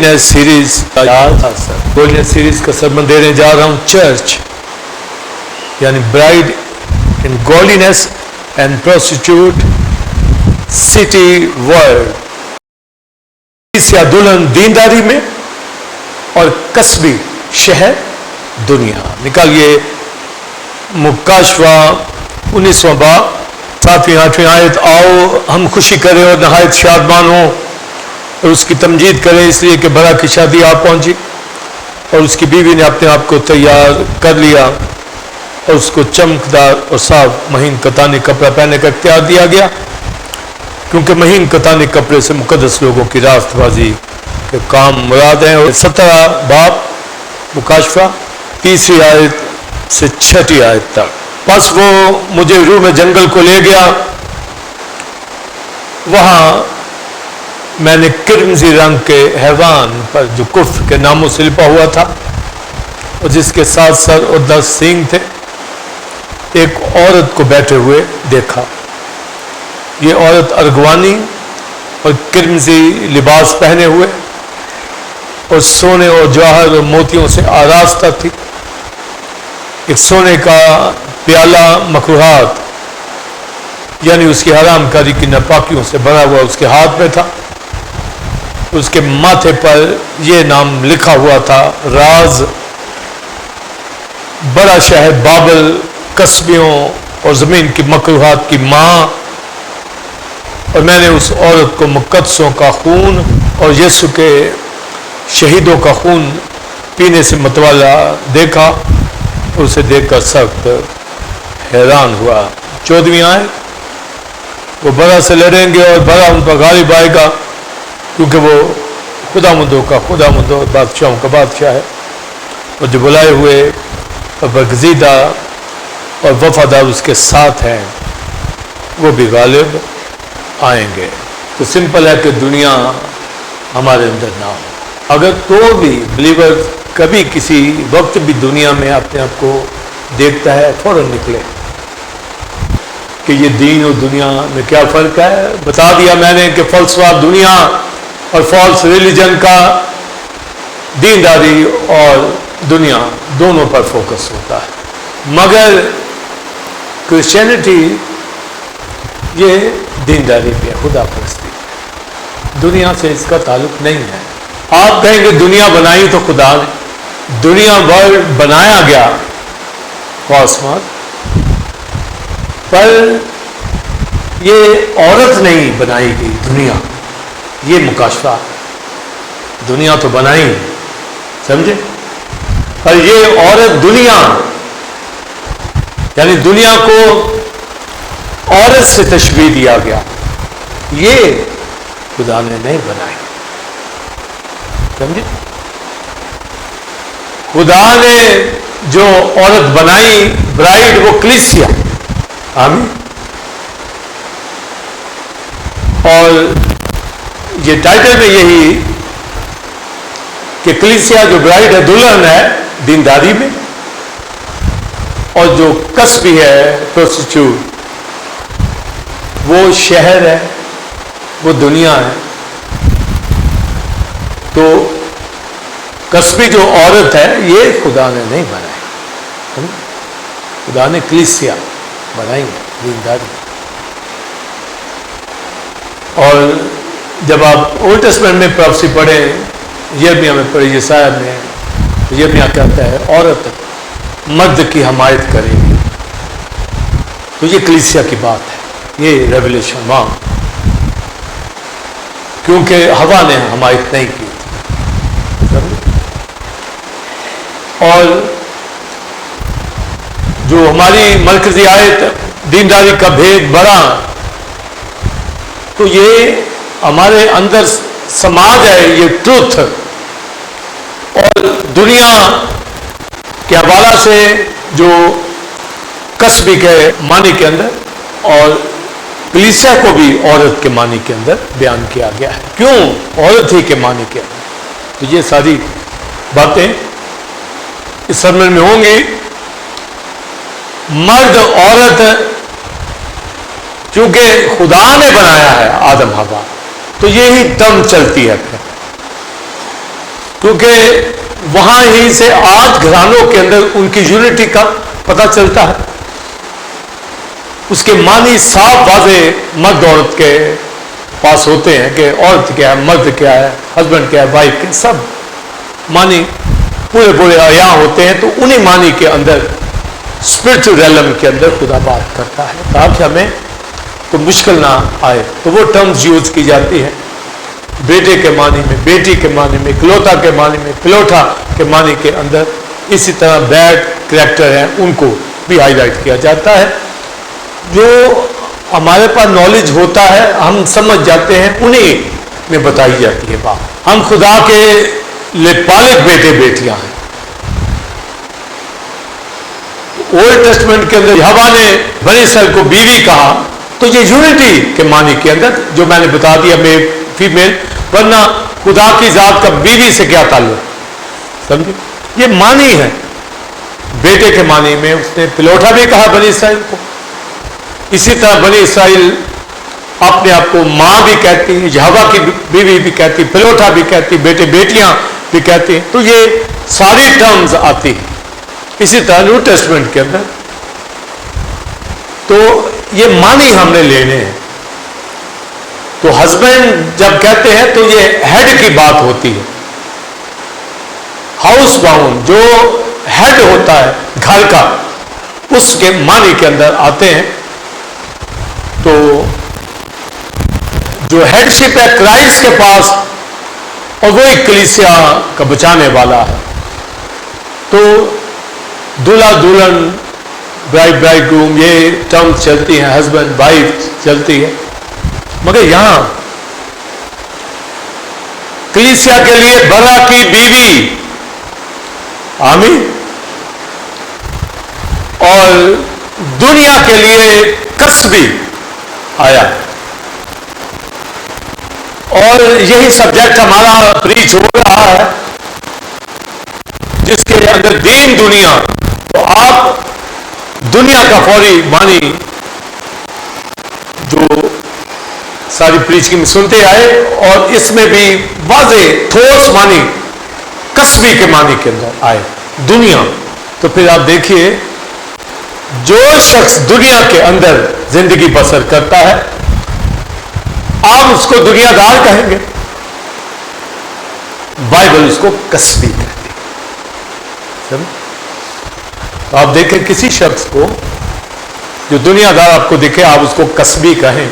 گولڈنس series godliness series کا sermon دینے جا رہا ہوں چرچ یعنی bride in godliness and prostitute city world. کلیسیا دلہن دینداری میں اور کسبی شہر دنیا. نکالیے مکاشفہ 19واں باب 7ویں 8ویں آیت. آؤ ہم خوشی کریں اور نہایت شادمان ہوں اور اس کی تمجید کریں اس لیے کہ برا کی شادی آپ پہنچی اور اس کی بیوی نے اپنے آپ کو تیار کر لیا اور اس کو چمکدار اور صاف مہین کتانی کپڑا پہننے کا اختیار دیا گیا کیونکہ مہین کتانی کپڑے سے مقدس لوگوں کی راست بازی کے کام مراد ہیں. اور 17 باب مکاشفہ 3 آیت سے 6 آیت تک. پس وہ مجھے روح میں جنگل کو لے گیا. وہاں میں نے کرمزی رنگ کے حیوان پر جو کفر کے ناموں سے لپا ہوا تھا اور جس کے 7 سر اور 10 سینگ تھے ایک عورت کو بیٹھے ہوئے دیکھا. یہ عورت ارغوانی اور کرمزی لباس پہنے ہوئے اور سونے اور جواہر اور موتیوں سے آراستہ تھی. ایک سونے کا پیالہ مکروہات یعنی اس کی حرام کاری کی ناپاکیوں سے بھرا ہوا اس کے ہاتھ میں تھا. اس کے ماتھے پر یہ نام لکھا ہوا تھا راز بڑا شہر بابل کسبیوں اور زمین کی مکروہات کی ماں. اور میں نے اس عورت کو مقدسوں کا خون اور یسوع کے شہیدوں کا خون پینے سے متوالا دیکھا. اسے دیکھ کر سخت حیران ہوا. 14ویں آیت. وہ برا سے لڑیں گے اور برا ان پر غالب آئے گا کیونکہ وہ خداوندوں کا خداوند اور بادشاہوں کا بادشاہ ہے اور جو بلائے ہوئے اور برگزیدہ اور وفادار اس کے ساتھ ہیں وہ بھی غالب آئیں گے. تو سمپل ہے کہ دنیا ہمارے اندر نہ ہو. اگر تو بھی بلیور کبھی کسی وقت بھی دنیا میں اپنے آپ کو دیکھتا ہے فوراً نکلے کہ یہ دین اور دنیا میں کیا فرق ہے. بتا دیا میں نے کہ فلسفہ دنیا اور فالس ریلیجن کا دینداری اور دنیا دونوں پر فوکس ہوتا ہے مگر کرسچینٹی یہ دینداری پہ خدا پرستی. دنیا سے اس کا تعلق نہیں ہے. آپ کہیں گے دنیا بنائی تو خدا نے. دنیا ورلڈ بنایا گیا کاسموس پر یہ عورت نہیں بنائی گئی دنیا. یہ مکاشفہ دنیا تو بنائی سمجھے پر یہ عورت دنیا یعنی دنیا کو عورت سے تشبیہ دیا گیا. یہ خدا نے نہیں بنائی سمجھے. خدا نے جو عورت بنائی برائڈ وہ کلیسیا. آمین. اور یہ ٹائٹل میں یہی کہ کلیسیا جو برائڈ ہے دلہن ہے دینداری میں اور جو کسبی ہے پروسٹیٹیوٹ وہ شہر ہے وہ دنیا ہے. تو کسبی جو عورت ہے یہ خدا نے نہیں بنائی. خدا نے کلیسیا بنائی دینداری. اور جب آپ اولڈ ٹیسٹمنٹ میں پروفیسی پڑھیں یرمیہ میں پڑھیں یسایہ میں یرمیہ کہتا ہے عورت مرد کی حمایت کرے گی. تو یہ کلیسیا کی بات ہے. یہ ریولیشن وہاں کیونکہ ہوا نے حمایت نہیں کی تھی. اور جو ہماری مرکزی آیت دینداری کا بھید بڑا تو یہ ہمارے اندر سماج ہے یہ ٹروتھ اور دنیا کے حوالہ سے جو کسبی کے معنی کے اندر اور کلیسیا کو بھی عورت کے معنی کے اندر بیان کیا گیا ہے. کیوں عورت ہی کے معنی کے اندر. تو یہ ساری باتیں اس سرمن میں ہوں گی. مرد عورت چونکہ خدا نے بنایا ہے آدم حوا تو یہی دم چلتی ہے پھر کیونکہ وہاں ہی سے 8 گھرانوں کے اندر ان کی یونٹی کا پتہ چلتا ہے. اس کے معنی صاف واضح مرد عورت کے پاس ہوتے ہیں کہ عورت کیا ہے، مرد کیا ہے، ہسبینڈ کیا ہے، وائف کیا ہے، سب معنی پورے عیاں ہوتے ہیں. تو انہی معنی کے اندر اسپرچل ریلم کے اندر خدا بات کرتا ہے تاکہ ہمیں کوئی مشکل نہ آئے. تو وہ ٹرمز یوز کی جاتی ہے بیٹے کے معنی میں، بیٹی کے معنی میں، اکلوتا کے معنی میں، پلوٹا کے معنی کے اندر. اسی طرح بیڈ کریکٹر ہیں ان کو بھی ہائی لائٹ کیا جاتا ہے. جو ہمارے پاس نالج ہوتا ہے ہم سمجھ جاتے ہیں انہیں میں بتائی جاتی ہے بات. ہم خدا کے پالک بیٹے بیٹیاں ہیں. اولڈ ٹیسٹمنٹ کے اندر یہوہ نے بنی اسرائیل کو بیوی کہا تو یہ یونٹی کے معنی کے اندر جو میں نے بتا دیا میل فیمیل، ورنہ خدا کی ذات کا بیوی سے کیا تعلق، سمجھے؟ یہ معنی ہے. بیٹے کے معنی میں اس نے پلوٹا بھی کہا بنی اسرائیل کو. اسی طرح بنی اسرائیل اپنے آپ کو ماں بھی کہتی ہے، یہوہ کی بیوی بھی کہتی، پلوٹا بھی کہتی، بیٹے بیٹیاں بھی کہتی ہیں. تو یہ ساری ٹرمز آتی ہیں. اسی طرح نیو ٹیسٹمنٹ کے اندر تو یہ معنی ہم نے لینے ہیں. تو ہسبینڈ جب کہتے ہیں تو یہ ہیڈ کی بات ہوتی ہے. ہاؤس باؤنڈ جو ہیڈ ہوتا ہے گھر کا، اس کے معنی کے اندر آتے ہیں. تو جو ہیڈ شپ ہے کرائسٹ کے پاس، اور وہی کلیسیا کا بچانے والا ہے. تو دولہا دلہن، برائڈ برائڈ گروم، یہ ٹرم چلتی ہیں، ہسبینڈ وائف چلتی ہے. مگر یہاں کلیسیا کے لیے برا کی بیوی، آمین، اور دنیا کے لیے کسبی آیا. اور یہی سبجیکٹ ہمارا پریچ ہو رہا ہے جس کے اندر دین دنیا. تو آپ دنیا کا فوری معنی جو ساری پریچنگ میں سنتے آئے، اور اس میں بھی واضح ٹھوس معنی کسبی کے معنی کے اندر آئے دنیا. تو پھر آپ دیکھیے جو شخص دنیا کے اندر زندگی بسر کرتا ہے آپ اس کو دنیا دار کہیں گے، بائبل اس کو کسبی کہتی ہے. تو آپ دیکھیں کسی شخص کو جو دنیا دار آپ کو دکھے آپ اس کو کسبی کہیں،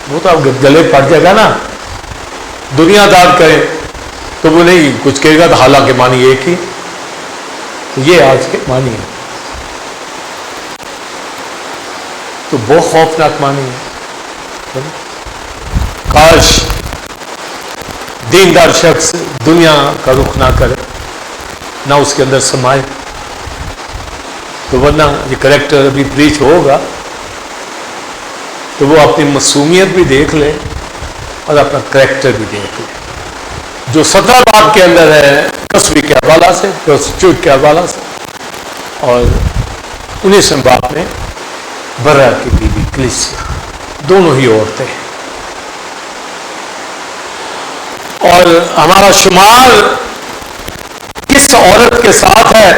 وہ تو آپ گلے پڑ جائے گا نا. دنیا دار کہیں تو وہ نہیں کچھ کہے گا، تو حالانکہ معنی ایک ہی. یہ آج کے معنی ہے. تو بہت خوفناک معنی ہے. کاش دیندار شخص دنیا کا رخ نہ کرے، نہ اس کے اندر سمائے. تو ورنہ یہ کریکٹر ابھی پریچ ہوگا تو وہ اپنی معصومیت بھی دیکھ لے اور اپنا کریکٹر بھی دیکھ لے. جو 17 باب کے اندر ہے کسبی کے حوالہ سے، پروسٹیٹیوٹ کے حوالہ سے، اور 19 باب میں برا کی بیوی کلیسیا، دونوں ہی عورتیں ہیں. اور ہمارا شمار کس عورت کے ساتھ ہے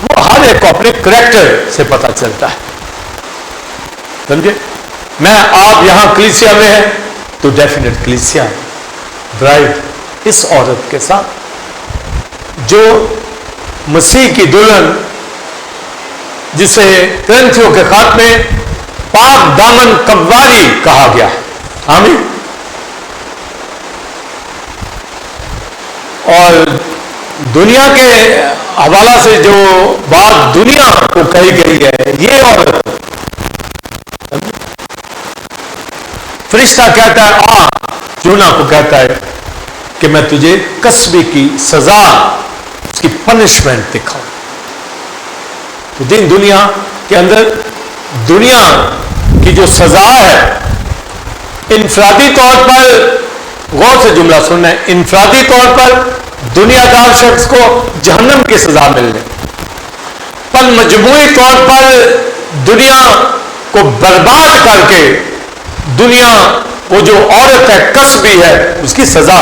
وہ ہر ایک کو اپنے کریکٹر سے پتہ چلتا ہے. سمجھے؟ میں آپ یہاں کلیسیا میں ہیں تو ڈیفینیٹ کلیسیا برائڈ اس عورت کے ساتھ جو مسیح کی دلہن، جسے کرنتھیوں کے خط میں پاک دامن قواری کہا گیا. آمین. اور دنیا کے حوالہ سے جو بات دنیا کو کہی گئی ہے، یہ عورت فرشتہ کہتا ہے آ، یونا کو کہتا ہے کہ میں تجھے کسبی کی سزا، اس کی پنشمنٹ دکھاؤں. تو دین دنیا کے اندر دنیا کی جو سزا ہے، انفرادی طور پر غور سے جملہ سننا ہے، انفرادی طور پر دنیا دار شخص کو جہنم کی سزا ملنے، پر مجموعی طور پر دنیا کو برباد کر کے دنیا وہ جو عورت ہے کسبی ہے اس کی سزا.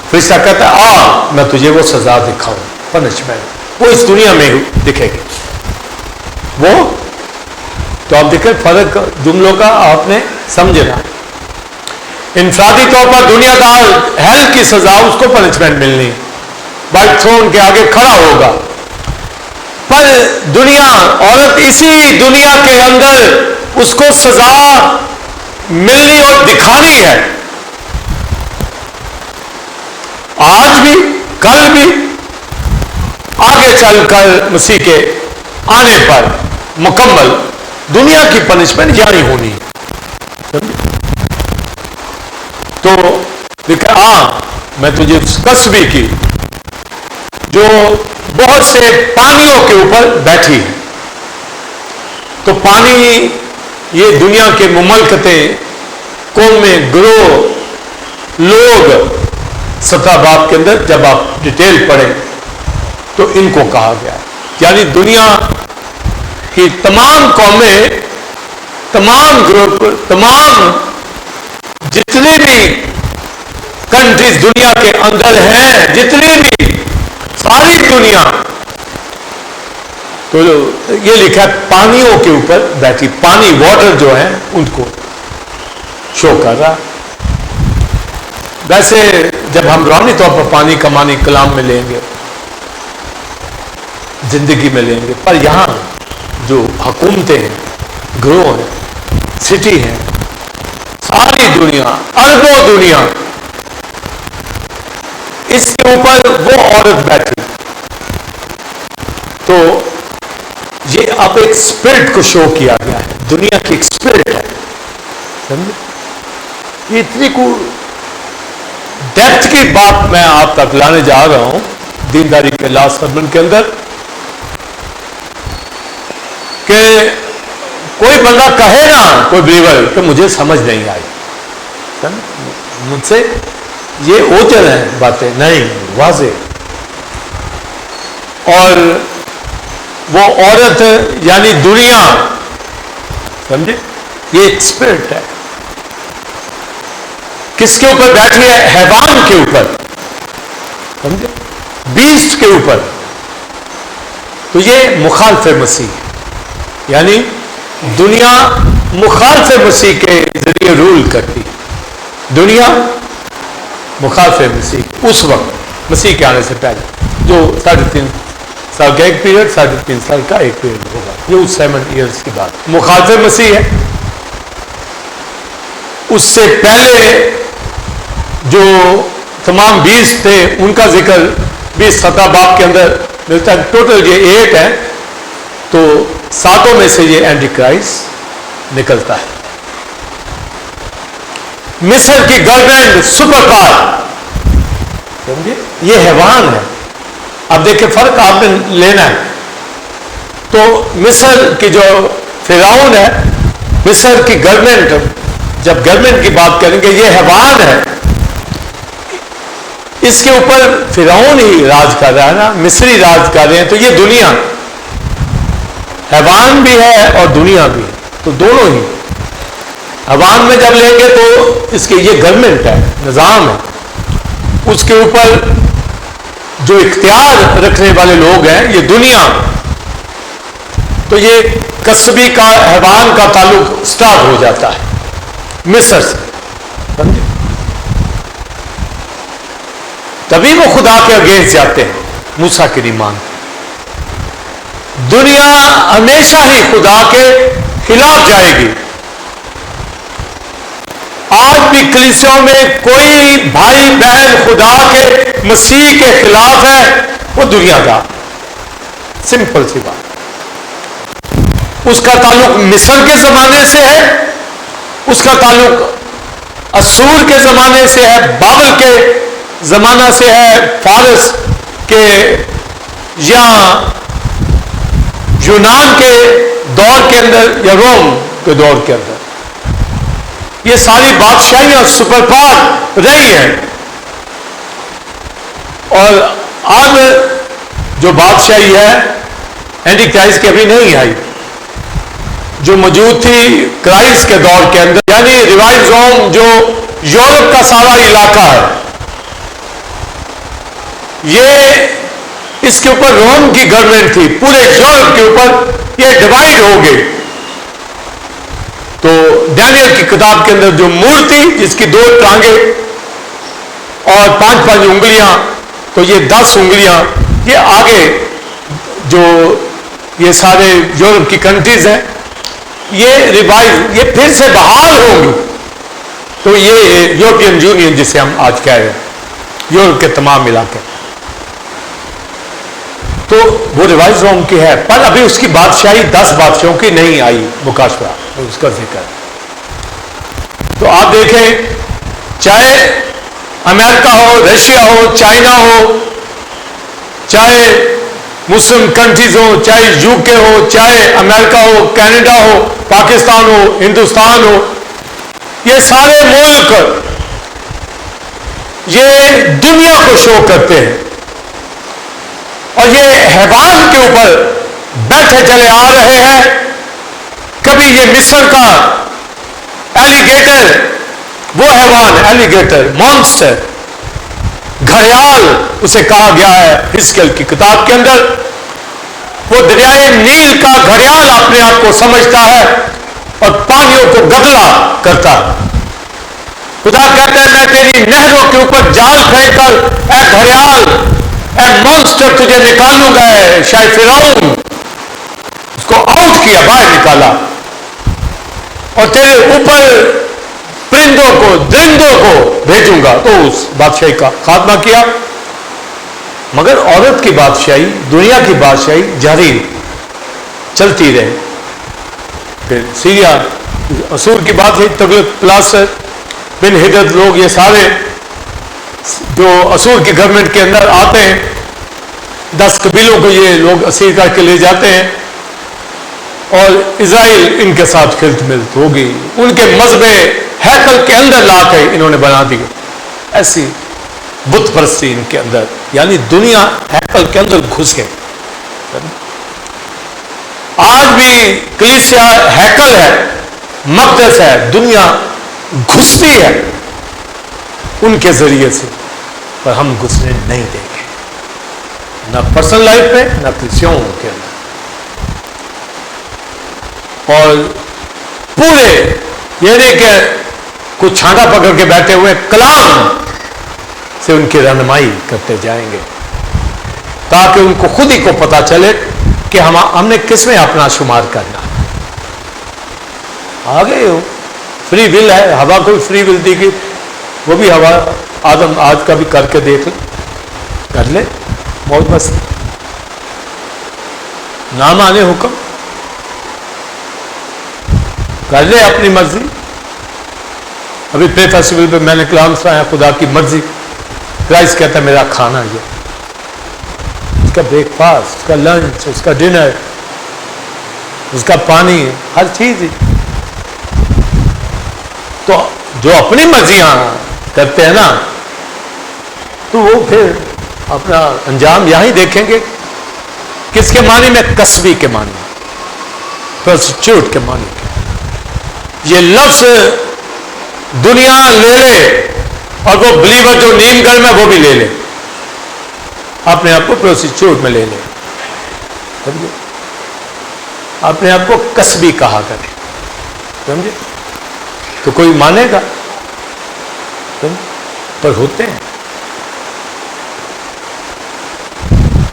فرشتہ کہتا ہے میں تجھے وہ سزا دکھاؤں, پنشمنٹ وہ اس دنیا میں دکھے گی. وہ تو آپ دیکھیں فرق جملوں کا آپ نے سمجھنا. انفرادی طور پر دنیا دار ہیل کی سزا اس کو پنشمنٹ ملنی, وائٹ تھرون کے آگے کھڑا ہوگا. پر دنیا عورت اسی دنیا کے اندر اس کو سزا ملنی اور دکھانی ہے, آج بھی کل بھی آگے چل کر مسیح کے آنے پر مکمل دنیا کی پنشمنٹ جاری ہونی ہے. تو دیکھا میں تجھے اس کسبی کی جو بہت سے پانیوں کے اوپر بیٹھی ہے. تو پانی یہ دنیا کے مملکتیں, قومیں, گروہ, لوگ 17 باب کے اندر جب آپ ڈیٹیل پڑھیں تو ان کو کہا گیا ہے. یعنی دنیا کی تمام قومیں, تمام گروپ, تمام جتنی بھی کنٹریز دنیا کے اندر ہیں, جتنی بھی ساری دنیا, تو یہ لکھا ہے پانیوں کے اوپر بیٹھی. پانی واٹر جو ہیں ان کو شو کر رہا. ویسے جب ہم روحانی طور پر پانی کا معنی کلام میں لیں گے, زندگی میں لیں گے, پر یہاں جو حکومتیں ہیں, گروہ ہیں, سٹی ہیں, ساری دنیا, اربوں دنیا, اس کے اوپر وہ عورت بیٹھی. تو یہ اب ایک اسپرٹ کو شو کیا گیا ہے, دنیا کی ایک اسپرٹ ہے. سمجھے, یہ اتنی کو ڈیپتھ کی بات میں آپ تک لانے جا رہا ہوں دینداری کے لاسٹ سرمن کے اندر, کہ کوئی بندہ کہے نا, کوئی بلیور, کہ مجھے سمجھ نہیں آئی, مجھ سے یہ اوجل ہیں باتیں, نہیں, واضح. اور وہ عورت یعنی دنیا, سمجھے, یہ ایک اسپرٹ ہے. کس کے اوپر بیٹھی ہے؟ حیوان کے اوپر, سمجھے, بیسٹ کے اوپر. تو یہ مخالف مسیح, یعنی دنیا مخالف مسیح کے ذریعے رول کرتی. دنیا مخالف مسیح اس وقت مسیح کے آنے سے پہلے, جو 3.5 سال کا ایک پیریڈ, 3.5 سال کا ایک پیریڈ ہوگا, یہ اس 7 ایئرس کی بات. مخالف مسیح ہے. اس سے پہلے جو تمام 20 تھے ان کا ذکر 20 17 باب کے اندر ملتا ہے. ٹوٹل یہ 8 ہے, تو 7 میں سے یہ اینٹی کرائسٹ نکلتا ہے. مصر کی گورنمنٹ سپر پاور, سمجھے, یہ حیوان ہے. اب دیکھیں فرق آپ نے لینا ہے. تو مصر کی جو فرعون ہے, مصر کی گورنمنٹ, جب گورنمنٹ کی بات کریں گے, یہ حیوان ہے, اس کے اوپر فرعون ہی راج کر رہا ہے نا, مصری راج کر رہے ہیں. تو یہ دنیا حیوان بھی ہے اور دنیا بھی ہے, تو دونوں ہی. حیوان میں جب لیں گے تو اس کی یہ گورنمنٹ ہے, نظام ہے, اس کے اوپر جو اختیار رکھنے والے لوگ ہیں یہ دنیا. تو یہ کسبی کا, حیوان کا تعلق سٹارٹ ہو جاتا ہے مصر سے, سمجھے. تبھی وہ خدا کے اگینسٹ جاتے ہیں, موسیٰ کی نہیں مانتے. دنیا ہمیشہ ہی خدا کے خلاف جائے گی. آج بھی کلیسیوں میں کوئی بھائی بہن خدا کے مسیح کے خلاف ہے, وہ دنیا کا, سمپل سی بات. اس کا تعلق مصر کے زمانے سے ہے, اس کا تعلق اسور کے زمانے سے ہے, بابل کے زمانہ سے ہے, فارس کے یا یونان کے دور کے اندر یا روم کے دور کے اندر. یہ ساری بادشاہیاں سپر پاور رہی ہیں. اور اب جو بادشاہی ہے اینٹی کرائسٹ کی ابھی نہیں آئی. جو موجود تھی کرائسٹ کے دور کے اندر، یعنی ریوائز روم جو یورپ کا سارا علاقہ ہے، یہ اس کے اوپر روم کی گورنمنٹ تھی، پورے یورپ کے اوپر یہ ڈیوائڈ ہو گئی. تو ڈینیل کی کتاب کے اندر جو مورتی جس کی 2 ٹانگیں اور 5 انگلیاں، تو یہ 10 انگلیاں، یہ آگے جو یہ سارے یورپ کی کنٹریز ہیں، یہ ریوائز، یہ پھر سے بحال ہوں گی. تو یہ یورپین یونین جسے ہم آج کہہ رہے ہیں، یورپ کے تمام علاقے، تو وہ ریوائز روم کی ہے. پر ابھی اس کی بادشاہی 10 بادشاہوں کی نہیں آئی مکاشفہ، اس کا ذکر. تو آپ دیکھیں، چاہے امریکہ ہو، رشیا ہو، چائنا ہو، چاہے مسلم کنٹریز ہو، چاہے یو کے ہو، چاہے امریکہ ہو، کینیڈا ہو، پاکستان ہو، ہندوستان ہو، یہ سارے ملک یہ دنیا کو شو کرتے ہیں، اور یہ حیوان کے اوپر بیٹھے چلے آ رہے ہیں. کبھی یہ مصر کا ایلیگیٹر، وہ حیوان ایلیگیٹر، مونسٹر، گھڑیال اسے کہا گیا ہے حزقیل کی کتاب کے اندر. وہ دریائے نیل کا گھڑیال اپنے آپ کو سمجھتا ہے اور پانیوں کو گدلا کرتا ہے. خدا کہتا ہے میں تیری نہروں کے اوپر جال پھینک کر اے گھڑیال، اے مونسٹر تجھے نکالوں گا. شاید فرعون اس کو آؤٹ کیا، باہر نکالا، اور تیرے اوپر پرندوں کو، درندوں کو بھیجوں گا. تو اس بادشاہی کا خاتمہ کیا. مگر عورت کی بادشاہی، دنیا کی بادشاہی جاری چلتی رہے. پھر سیریا، اسور کی بات ہے، تغلق پلاسر بن ہدد، لوگ یہ سارے جو اسور کی گورنمنٹ کے اندر آتے ہیں، 10 قبیلوں کو یہ لوگ اسیر کر کے لے جاتے ہیں، اور اسرائیل ان کے ساتھ خلط ملت ہو گئی. ان کے مذہب ہیکل کے اندر لا کے انہوں نے بنا دی. ایسی بت پرستی ان کے اندر، یعنی دنیا ہیکل کے اندر گھس گئے. آج بھی کلیسیا ہیکل ہے، مقدس ہے، دنیا گھستی ہے ان کے ذریعے سے، پر ہم گھسنے نہیں دیں گے، نہ پرسنل لائف میں، نہ کلیسیوں کے اندر. اور پورے یہ نہیں کہ کچھ چھانٹا پکڑ کے بیٹھے ہوئے، کلام سے ان کی رہنمائی کرتے جائیں گے، تاکہ ان کو خود ہی کو پتا چلے کہ ہم نے کس میں اپنا شمار کرنا. آگے ہو فری ول ہے، ہوا کو فری ول دی گئی، وہ بھی ہوا آدم آج کا بھی کر کے دیکھ لے، کر لے موج مستی، نہ مانے حکم، کر لے اپنی مرضی. ابھی پے فیسٹیول پہ میں نے کلام سنایا، خدا کی مرضی. کرائسٹ کہتا ہے میرا کھانا یہ، اس کا بریک فاسٹ، اس کا لنچ، اس کا ڈنر، اس کا پانی، ہر چیز. تو جو اپنی مرضیاں کرتے ہیں نا، تو وہ پھر اپنا انجام یہاں ہی دیکھیں گے. کس کے معنی میں؟ کسبی کے معنی، پرسٹیوٹ کے معنی. یہ لفظ دنیا لے لے، اور وہ بلیور جو نیم گڑھ میں وہ بھی لے لے، اپنے آپ کو پروسٹیچیوٹ میں لے لے، اپنے آپ کو کسبی کہا کرے، سمجھے؟ تو کوئی مانے گا؟ پر ہوتے ہیں.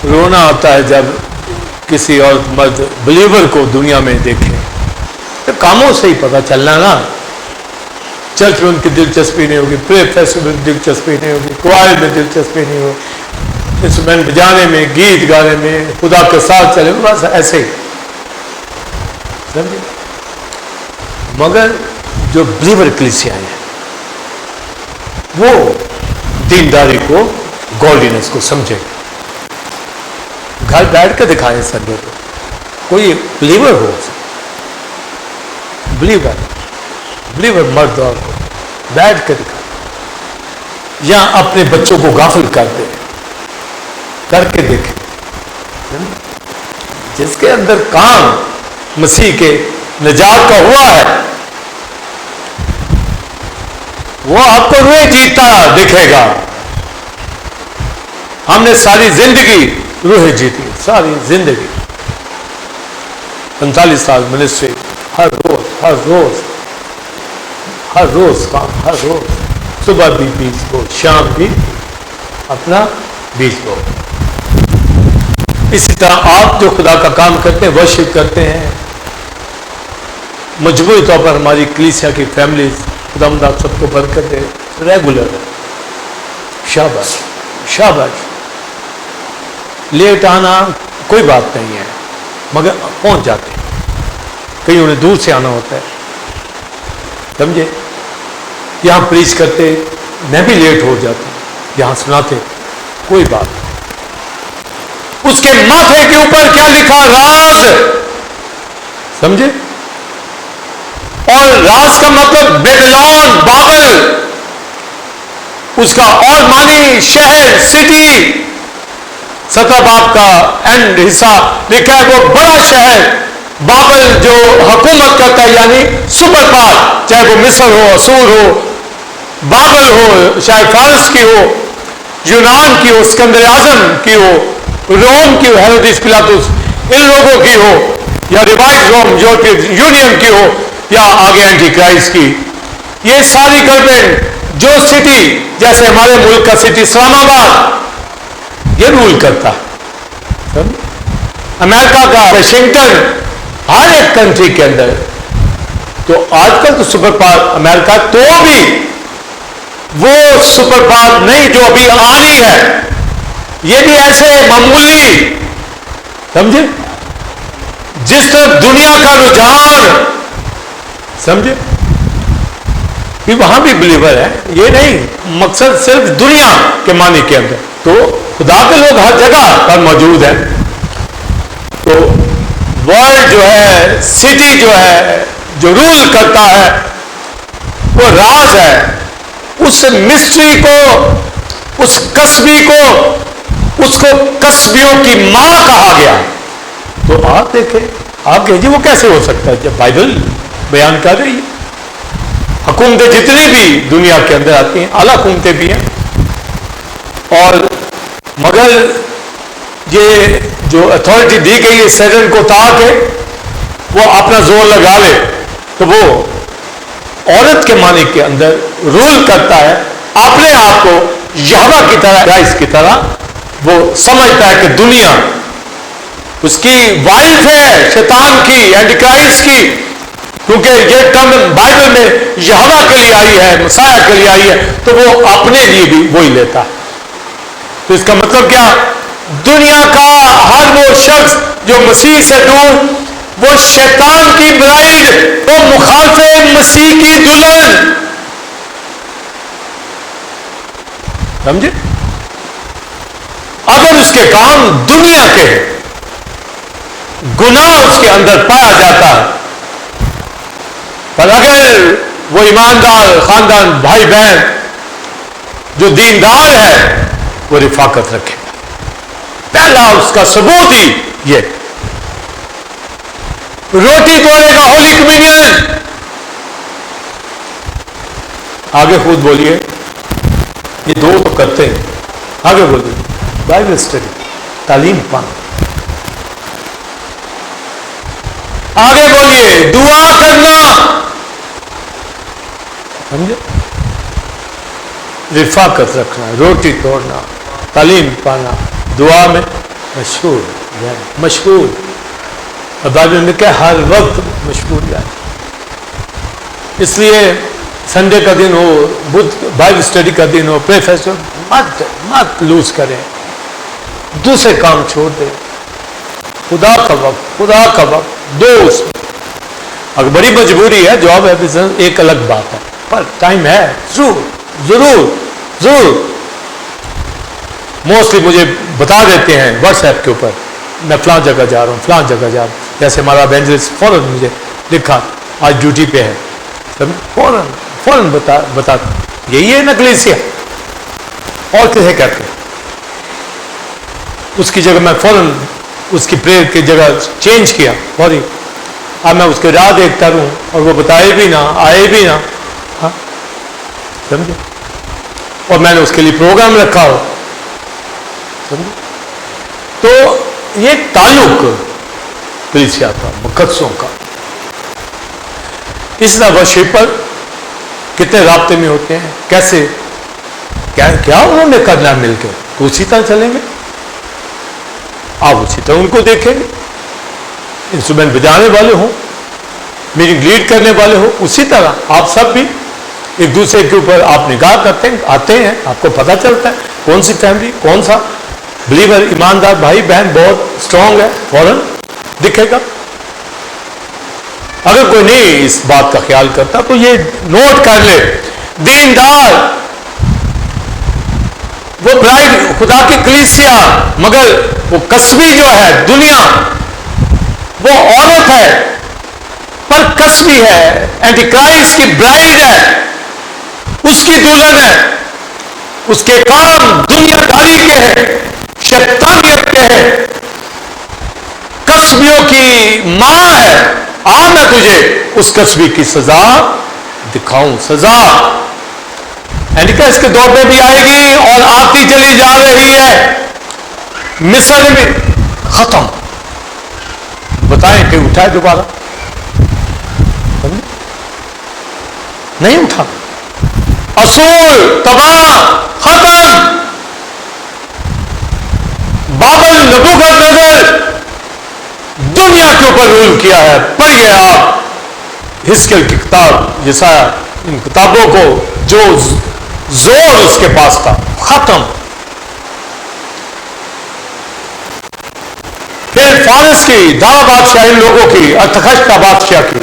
رونا آتا ہے جب کسی اور مرد بلیور کو دنیا میں دیکھے. تو کاموں سے ہی پتہ چلنا نا. چرچ میں ان کی دلچسپی نہیں ہوگی، پریئر فیسٹیول میں دلچسپی نہیں ہوگی، کوائر میں دلچسپی نہیں ہوگی، انسٹرومنٹ بجانے میں، گیت گانے میں، خدا کے ساتھ چلے، بس ایسے ہی. سمجھے؟ مگر جو بلیور کلیسیاں ہیں وہ دینداری کو، گوڈینس کو سمجھے. گھر بیٹھ کے دکھائیں سنڈے کو، کوئی بلیور ہو، بلیور مرد اور بیٹھ کے دکھائیں، یا اپنے بچوں کو غافل کر دے، کر کے دیکھیں. جس کے اندر کام مسیح کے نجات کا ہوا ہے، وہ آپ کو روئے جیتا دکھے گا. ہم نے ساری زندگی روح جیتی، ساری زندگی 45 سال منسٹری، ہر روز کام، ہر روز صبح بھی 20 لوگ، شام بھی اپنا 20 لوگ. اسی طرح آپ جو خدا کا کام کرتے ہیں، ورشپ کرتے ہیں، مجموعی طور پر ہماری کلیسیا کی فیملیز، خدا مند آپ سب کو برکت دے، ریگولر ہے. شاباش شاباش. لیٹ آنا کوئی بات نہیں ہے، مگر پہنچ جاتے ہیں. کہیں انہیں دور سے آنا ہوتا ہے، سمجھے. یہاں پریچ کرتے میں بھی لیٹ ہو جاتا ہوں، یہاں سناتے کوئی بات نہیں. اس کے ماتھے کے اوپر کیا لکھا؟ راز. سمجھے. اور راز کا مطلب بیبلون، بابل. اس کا اور معنی شہر، سٹی. 17 باب کا اینڈ حصہ لکھا ہے وہ بڑا شہر بابل جو حکومت کرتا ہے، یعنی سپر پاور، چاہے وہ مصر ہو، اسور ہو، بابل ہو، چاہے فارس کی ہو، یونان کی ہو، اسکندر اعظم کی ہو، روم کی ہو، ہیروڈس پلاطس، ان لوگوں کی ہو، یا ریوائز روم یورپین یونین کی ہو، یا آگے اینٹی کرائسٹ کی. یہ ساری گورنمنٹ جو سٹی، جیسے ہمارے ملک کا سٹی اسلام آباد، یہ رول کرتا ہے. امریکہ کا واشنگٹن، ہر ایک کنٹری کے اندر. تو آج کل تو سپر پاور امریکہ، تو بھی وہ سپر پاور نہیں جو ابھی آنی ہے. یہ بھی ایسے معمولی، سمجھے، جس طرح دنیا کا رجحان، سمجھے. بھی وہاں بھی بلیور ہے، یہ نہیں مقصد صرف دنیا کے معنی کے اندر. تو خدا کے لوگ ہر جگہ پر موجود ہیں. تو ورلڈ جو ہے، سٹی جو ہے، جو رول کرتا ہے، وہ راز ہے. اس مسٹری کو، اس کسبی کو، اس کو کسبیوں کی ماں کہا گیا. تو آپ دیکھیں، آپ کہیں جی وہ کیسے ہو سکتا ہے؟ جب بائبل بیان کر رہی ہے. حکومتیں جتنی بھی دنیا کے اندر آتی ہیں، اعلیٰ حکومتیں بھی ہیں، اور مگر یہ جو اتھارٹی دی گئی ہے سیٹن کو تاکہ وہ اپنا زور لگا لے، تو وہ عورت کے معنی کے اندر رول کرتا ہے. اپنے آپ کو یہوہ کی طرح، رائس کی طرح وہ سمجھتا ہے کہ دنیا اس کی وائف ہے، شیطان کی، اینٹی کرائسٹ کی. کیونکہ یہ ٹرم بائبل میں یہوہ کے لیے آئی ہے، مسیح کے لیے آئی ہے، تو وہ اپنے لیے بھی وہی لیتا ہے. تو اس کا مطلب کیا؟ دنیا کا ہر وہ شخص جو مسیح سے دور، وہ شیطان کی برائڈ، وہ مخالف مسیح کی دلہن. سمجھے. اگر اس کے کام دنیا کے گناہ اس کے اندر پایا جاتا ہے، پر اگر وہ ایماندار خاندان بھائی بہن جو دیندار ہے، وہ رفاقت رکھے. پہلا اس کا ثبوت ہی یہ. روٹی توڑے گا ہولی کمیونین. آگے خود بولیے. یہ دو تو کرتے ہیں. آگے بولیے. بائبل اسٹڈی، تعلیم پانا. آگے بولیے. دعا کرنا. سمجھے. رفاقت رکھنا، روٹی توڑنا، تعلیم پانا، دعا میں مشغول. اور بائبل میں کہا ہر وقت مشغول رہنا. اس لیے سنڈے کا دن ہو، بدھ بائبل اسٹڈی کا دن ہو، پرے فیسٹیول مت لوز کریں، دوسرے کام چھوڑ دیں. خدا کا وقت دوست. اگر بڑی مجبوری ہے، جاب ہے، بزنس ایک الگ بات ہے، پر ٹائم ہے ضرور. موسٹلی مجھے بتا دیتے ہیں واٹس ایپ کے اوپر، میں فلاں جگہ جا رہا ہوں، فلاں جگہ جا رہا ہوں. جیسے ہمارا ایونجلسٹ فوراً مجھے لکھا آج ڈیوٹی پہ ہے، فوراً بتا. یہی ہے نکلیسیا، اور کسے کہتے ہیں. اس کی جگہ میں فوراً اس کی پریئر کی جگہ چینج کیا. اب میں اس کے راہ دیکھتا رہوں اور وہ بتائے بھی نہ، آئے بھی نہ، ہاں سمجھے، اور میں نے اس کے لیے پروگرام رکھا ہو، سمجھے. تو یہ تعلق کلیسیا کا، مقدسوں کا. اس طرح ورشپر کتنے رابطے میں ہوتے ہیں، کیسے کیا انہوں نے کرنا ہے مل کے، تو اسی طرح چلیں گے. آپ اسی طرح ان کو دیکھیں گے، انسٹرومنٹ بجانے والے ہوں، میٹنگ لیڈ کرنے والے ہوں، اسی طرح آپ سب بھی ایک دوسرے کے اوپر آپ نگاہ کرتے ہیں، آتے ہیں، آپ کو پتہ چلتا ہے کون سی فیملی، کون سا بلیور، ایماندار بھائی بہن بہت اسٹرانگ ہے، فوراً دکھے گا. اگر کوئی نہیں اس بات کا خیال کرتا تو یہ نوٹ کر لے، دیندار وہ برائڈ خدا کی کلیسیا، مگر وہ قصبی جو ہے دنیا، وہ عورت ہے پر قصبی ہے، اینٹی کرائسٹ کی برائڈ ہے، اس کی دلہن ہے، اس کے کام دنیا داری کے ہیں، شیطانیت کے ہیں، قصبیوں کی ماں ہے. میں تجھے اس قصبی کی سزا دکھاؤں. سزا اس کے دور میں بھی آئے گی اور آتی چلی جا رہی ہے. مصر میں ختم، بتائیں کہ اٹھا ہے دوبارہ؟ نہیں اٹھا. اصول تباہ، ختم. بابل نبوکدنصر دنیا کے اوپر رول کیا ہے. پڑھیے آپ حزقیل کی کتاب، یسایہ، ان کتابوں کو، جو زور اس کے پاس تھا، ختم. پھر فارس کی، دارا بادشاہ، ان لوگوں کی، ارتخشتہ بادشاہ کی،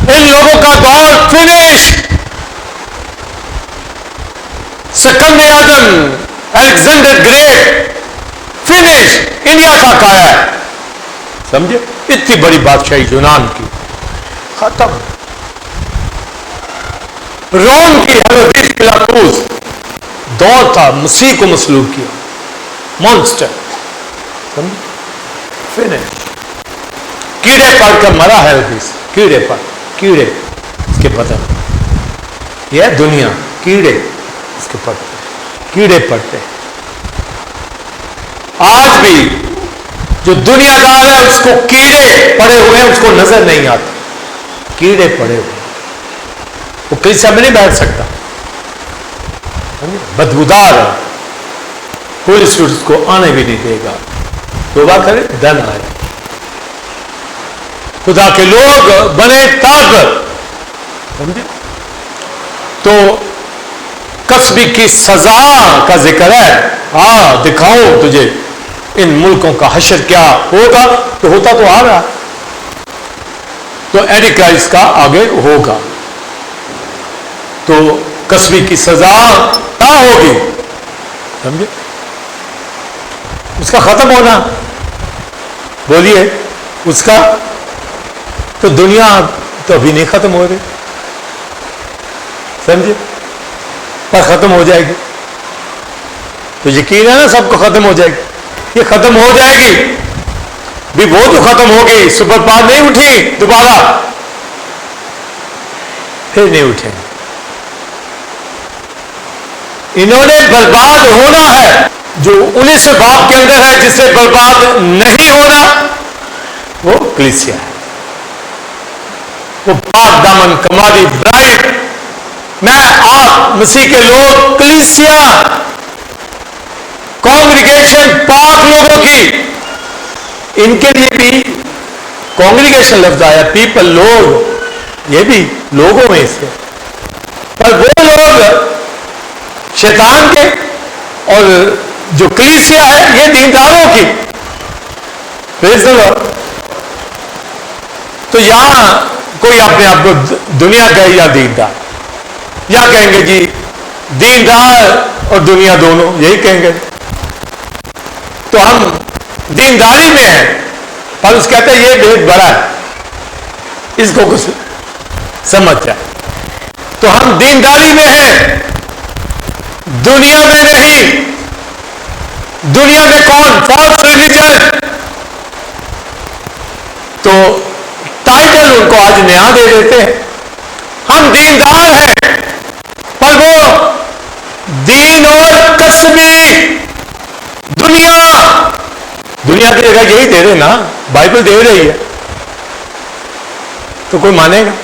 ان لوگوں کا دور فنش. سکندر اعظم، الیگزینڈر گریٹ، فنش. انڈیا تک آیا ہے، سمجھے، اتنی بڑی بادشاہی یونان کی، ختم. روم کی ہیروڈیس پلاٹوس دور تھا، مسیح کو مسلوب کیا، مونسٹر، سمجھے، فنش. کیڑے پڑ کر مرا ہیروڈیس، کیڑے پڑ، کیڑے اس کے بدن، یہ ہے دنیا، کیڑے اس کے پڑتے، کیڑے پڑتے. آج بھی جو دنیا دار ہے اس کو کیڑے پڑے ہوئے ہیں، اس کو نظر نہیں آتا، کیڑے پڑے ہوئے، وہ کلیسیا میں نہیں بیٹھ سکتا، بدبودار ہے، کوئی اسٹوڈنٹ کو آنے بھی نہیں دے گا. توبہ کرے دن آئے. خدا کے لوگ بنے طاقت، سمجھے. تو قصبی کی سزا کا ذکر ہے. دکھاؤں تجھے ان ملکوں کا حشر کیا ہوگا، تو ہوتا تو آ رہا. تو اینٹی کرائسٹ کا آگے ہوگا. تو قصبی کی سزا کیا ہوگی، سمجھے، اس کا ختم ہونا. بولیے اس کا. تو دنیا تو ابھی نہیں ختم ہو رہی، سمجھے، پر ختم ہو جائے گی. تو یقین ہے نا سب کو ختم ہو جائے گی. یہ ختم ہو جائے گی بھی، وہ تو ختم ہو گئی. سپر پاور نہیں اٹھی دوبارہ، پھر نہیں اٹھیں. انہوں نے برباد ہونا ہے. جو 19 باپ کے اندر ہے، جس سے برباد نہیں ہونا، وہ کلیسیا ہے. وہ پاک دامن کمالی برائڈ. میں آپ مسیح کے لوگ، کلیسیا، کانگریگیشن پاک لوگوں کی، ان کے لیے بھی کانگریگیشن لفظ آیا، پیپل، لوگ، یہ بھی لوگوں میں سے. پر وہ لوگ شیطان کے، اور جو کلیسیا ہے یہ دینداروں کی. پریز دی لارڈ. تو یہاں کوئی اپنے آپ کو دنیا کہے یا دیندار، یا کہیں گے جی دیندار اور دنیا دونوں، یہی کہیں گے. تو ہم دینداری میں ہیں، پر اس کہتے ہیں یہ بہت بڑا ہے، اس کو کچھ سمجھ جائے. تو ہم دینداری میں ہیں، دنیا میں نہیں. دنیا میں کون؟ False religion. تو کو آج نیا دے دیتے ہیں. ہم دیندار ہیں پر وہ دین اور کسبی دنیا کی جگہ یہی دے رہے نا, بائبل دے رہی ہے, تو کوئی مانے گا؟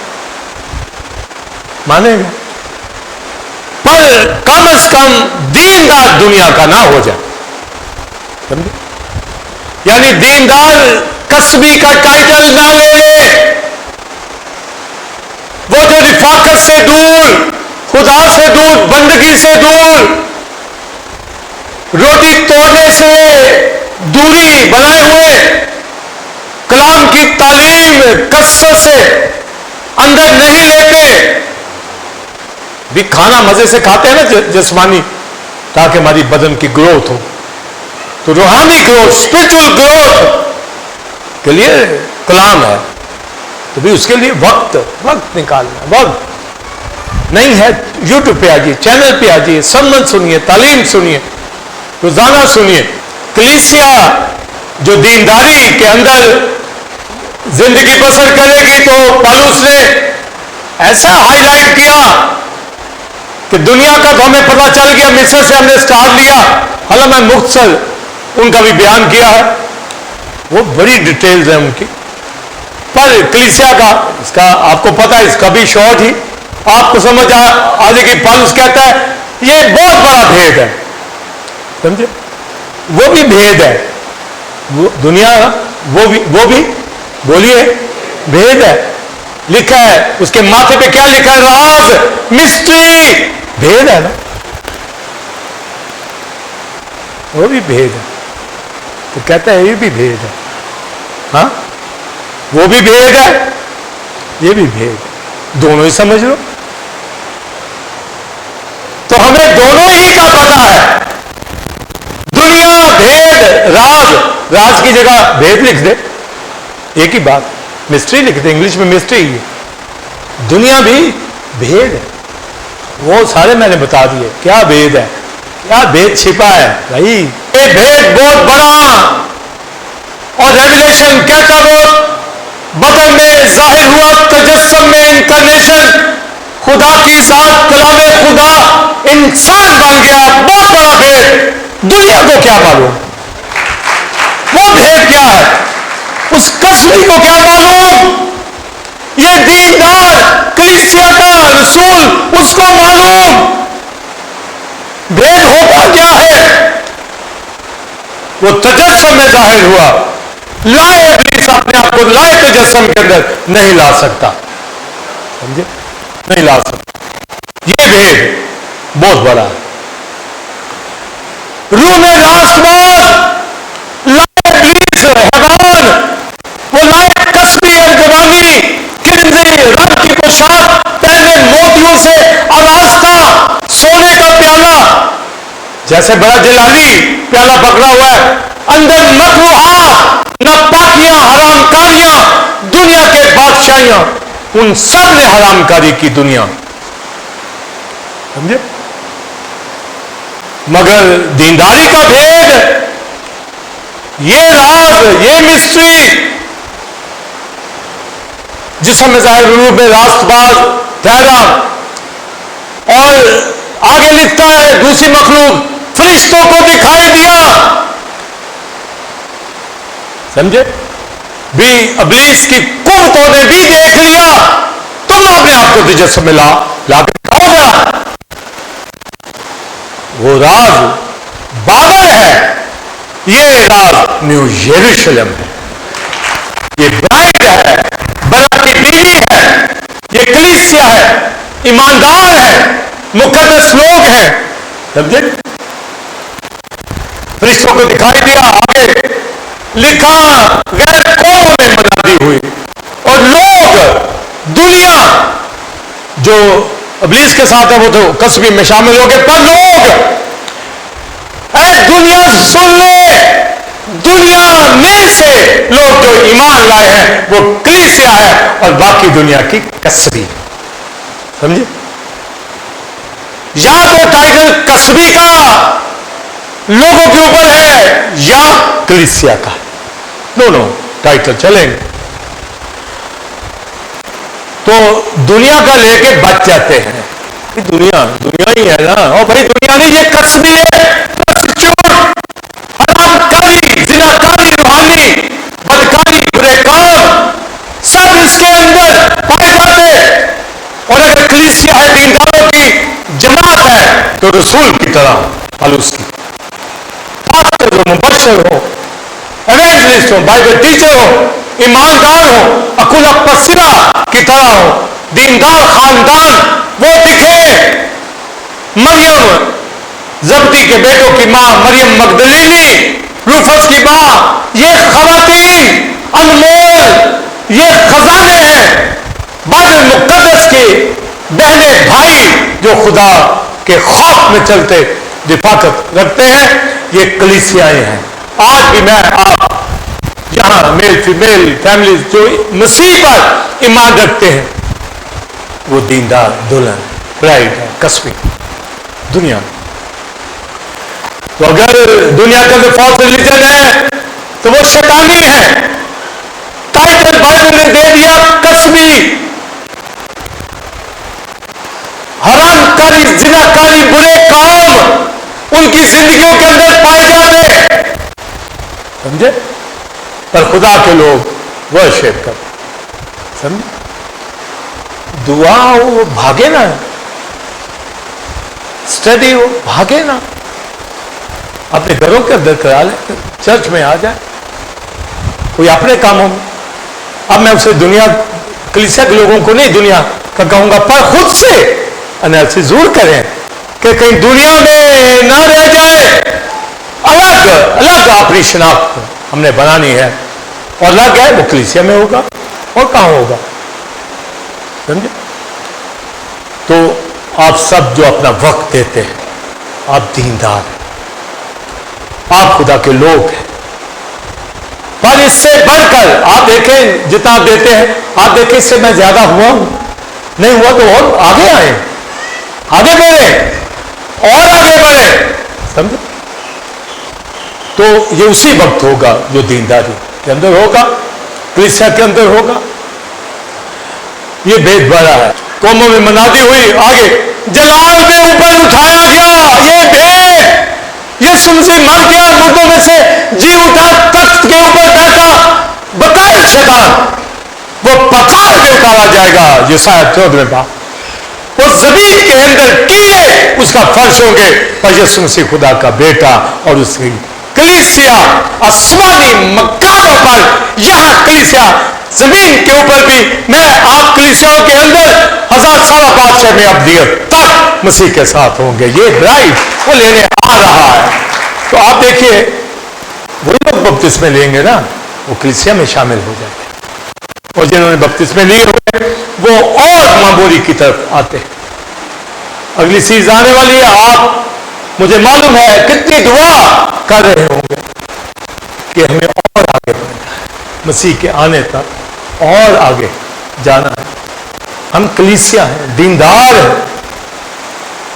پر کم از کم دیندار دنیا کا نہ ہو جائے, سمجھے؟ یعنی دیندار کسبی کا ٹائٹل نہ لے لے, وہ جو رفاقت سے دور, خدا سے دور, بندگی سے دور, روٹی توڑنے سے دوری بنائے ہوئے, کلام کی تعلیم کثرت سے اندر نہیں لیتے. بھی کھانا مزے سے کھاتے ہیں نا جسمانی, تاکہ ہماری بدن کی گروتھ ہو, تو روحانی گروتھ, اسپرچل گروتھ کے لیے کلام ہے. تو بھی اس کے لیے وقت نکالنا, وقت نہیں ہے. یوٹیوب پہ آجیے, چینل پہ آجیے, سرمن سنیے, تعلیم سنیے, روزانہ سنیے. کلیسیا جو دینداری کے اندر زندگی بسر کرے گی, تو پالوس نے ایسا ہائی لائٹ کیا کہ دنیا کا تو ہمیں پتہ چل گیا, مصر سے ہم نے سٹار لیا. حالانکہ میں مختصر ان کا بھی بیان کیا ہے, وہ بڑی ڈیٹیلز ہیں ان کی. پر کلیسیا کا, اس کا آپ کو پتہ ہے, اس کا بھی شارٹ ہی آپ کو سمجھ آ جائے گی. پالوس کہتا ہے یہ بہت بڑا بھید ہے, سمجھے؟ وہ بھی بھید ہے, دنیا وہ بھی بولیے بھید ہے. لکھا ہے اس کے ماتھے پہ, کیا لکھا ہے؟ راز, مسٹری, بھید ہے نا, وہ بھی بھید ہے. تو کہتا ہے یہ بھی بھید ہے. ہاں, وہ بھی بھید ہے, یہ بھی بھید ہے, دونوں ہی سمجھ لو. تو ہمیں دونوں ہی کا پتہ ہے. دنیا بھید, راز کی جگہ بھید لکھ دے, ایک ہی بات, مسٹری لکھ دے, انگلش میں مسٹری ہے. دنیا بھی بھید ہے, وہ سارے میں نے بتا دیے کیا بھید ہے, کیا بھید چھپا ہے بھائی. یہ بھید بہت بڑا, اور ریویلیشن کہتا وہ بدن میں ظاہر ہوا, تجسم میں انکارنیشن, خدا کی ذات کلام خدا انسان بن گیا. بہت بڑا بھید, دنیا کو کیا معلوم وہ بھید کیا ہے, اس کسبی کو کیا معلوم. یہ دیندار کلیسیا کا رسول, اس کو معلوم بھید ہوتا کیا ہے. وہ تجسم میں ظاہر ہوا, لائے ابلیس اپنے آپ کو لائے تجسم کے اندر نہیں لا سکتا, سمجھے؟ نہیں لا سکتا. یہ بھید بہت بڑا ہے. روح میں راست باز لائے ابلیس, حیوان, وہ لائے کسبی ارغوانی, کنزی, رنگ کی پوشاک پہنے, موتیوں سے آراستہ, سونے کا پیالہ, جیسے بڑا جلالی پیالہ پکڑا ہوا ہے, اندر مکروہات, ناپاکیاں, حرام کاریاں, دنیا کے بادشاہیاں, ان سب نے حرام کاری کی دنیا, سمجھے؟ مگر دینداری کا بھید, یہ راز, یہ مسٹری, جسم میں ظاہر, روح میں راست باز ٹھہرا. اور آگے لکھتا ہے دوسری مخلوق, فرشتوں کو دکھائی دیا, سمجھے؟ بھی ابلیس کی قوتوں نے بھی دیکھ لیا. تم اپنے آپ کو تجسم میں لا کے کھاؤ گا. وہ راز بابل ہے, یہ راز نیو یروشلم ہے, یہ برائڈ ہے, برا کی بیوی ہے, یہ کلیسیا ہے, ایماندار ہے, مقدس لوگ ہیں, سمجھے؟ فرشتوں کو دکھائی دیا. آگے لکھا غیر قوموں میں منادی ہوئی, اور لوگ, دنیا جو ابلیس کے ساتھ ہے وہ تو کسبی میں شامل ہو گئے, پر لوگ, اے دنیا سن لے, دنیا میں سے لوگ جو ایمان لائے ہیں وہ کلیسیا ہے, اور باقی دنیا کی کسبی, سمجھے؟ یا تو ٹائٹل کسبی کا لوگوں کے اوپر ہے یا کلیسیا کا, دونوں ٹائٹل چلیں گے. تو دنیا کا لے کے بچ جاتے ہیں. دنیا ہی ہے نا. اور بھائی دنیا نہیں، یہ قصبی ہے، حرام کاری، زنا کاری، روحانی بدکاری، برے کام سب اس کے اندر پائے جاتے. اور اگر کلیسیا ہے، دینداروں کی جماعت ہے، تو رسول کی طرح پالوس کی پاسٹر ہو، مبشر ہو، ایونجلسٹ ہو، بائبل ٹیچر ہو، ایماندار ہو، اکولا پسرا کی طرح ہو، دیندار خاندان وہ دکھے. مریم زبدی کے بیٹوں کی ماں، مریم مگدلینی، روفس کی ماں، یہ خواتین انمول، یہ خزانے ہیں بائبل مقدس کے بہنیں بھائی جو خدا کے خوف میں چلتے رفاقت رکھتے ہیں. یہ کلیسیائیں ہیں. آج بھی میں آپ یہاں میل فیمیل فیملیز جو مسیح پر ایمان رکھتے ہیں وہ دیندار دلہن برائڈ ہے، قصبی دنیا. تو اگر دنیا کا جو فالس ریلیجن ہے تو وہ شیطانی ہے. ٹائٹل بائبل نے دے دیا قصبی، حرام کاری، زنا کاری، برے کام ان کی زندگیوں کے اندر پائے جاتے. سمجھے؟ پر خدا کے لوگ ورشپ کرتے. سمجھے؟ دعا ہو بھاگے نا، اسٹڈی ہو بھاگے نا، اپنے گھروں کے اندر کرا لیں، چرچ میں آ جائے کوئی اپنے کاموں میں. اب میں اسے دنیا کلیسیا کے لوگوں کو نہیں دنیا کا کہوں گا، پر خود سے انالیسس ضرور کریں کہ کہیں دنیا میں نہ رہ جائے. الگ اپنی شناخت ہم نے بنانی ہے، اور الگ ہے وہ کلیسیا میں ہوگا اور کہاں ہوگا. سمجھے؟ تو آپ سب جو اپنا وقت دیتے ہیں آپ دیندار ہیں، آپ خدا کے لوگ ہیں. پر اس سے بڑھ کر آپ دیکھیں جتنا آپ دیتے ہیں، آپ دیکھیں اس سے میں زیادہ ہوا ہوں، نہیں ہوا تو اور آگے آئیں، آگے بڑھیں اور آگے بڑھیں. سمجھے؟ تو یہ اسی وقت ہوگا جو دینداری کے اندر ہوگا، کلیسیا کے اندر ہوگا. یہ بھید بڑا ہے. قوموں میں منادی ہوئی، آگے جلال میں اوپر اٹھایا گیا، یہ بھید، یسوع مسیح مر گیا، مردوں میں سے جی اٹھا، تخت کے اوپر بیٹھا، بتائے شیطان وہ پتھر میں اتارا جائے گا. یسایہ 14 باب، اور زمین کے اندر کیڑے اس کا فرش ہوں گے، پر یسوع مسیح خدا کا بیٹا اور اس کی کلیسیا آسمانی مکانوں پر، یہاں کلیسیا زمین کے اوپر بھی. میں آپ کلیسیاؤں کے اندر 1000 سالہ بادشاہ میں ابدیت تک مسیح کے ساتھ ہوں گے. یہ برائڈ وہ لینے آ رہا ہے. تو آپ دیکھیے وہی لوگ بپتسمے لیں گے نا، وہ کلیسیا میں شامل ہو جائیں گے، اور جنہوں نے بپتسمے لیے ہوئے وہ اور معمولی کی طرف آتے ہیں. اگلی چیز آنے والی ہے. آپ مجھے معلوم ہے کتنی دعا کر رہے ہوں گے کہ ہمیں اور آگے بڑھنا ہے، مسیح کے آنے تک اور آگے جانا ہے. ہم کلیسیا ہیں، دیندار ہیں،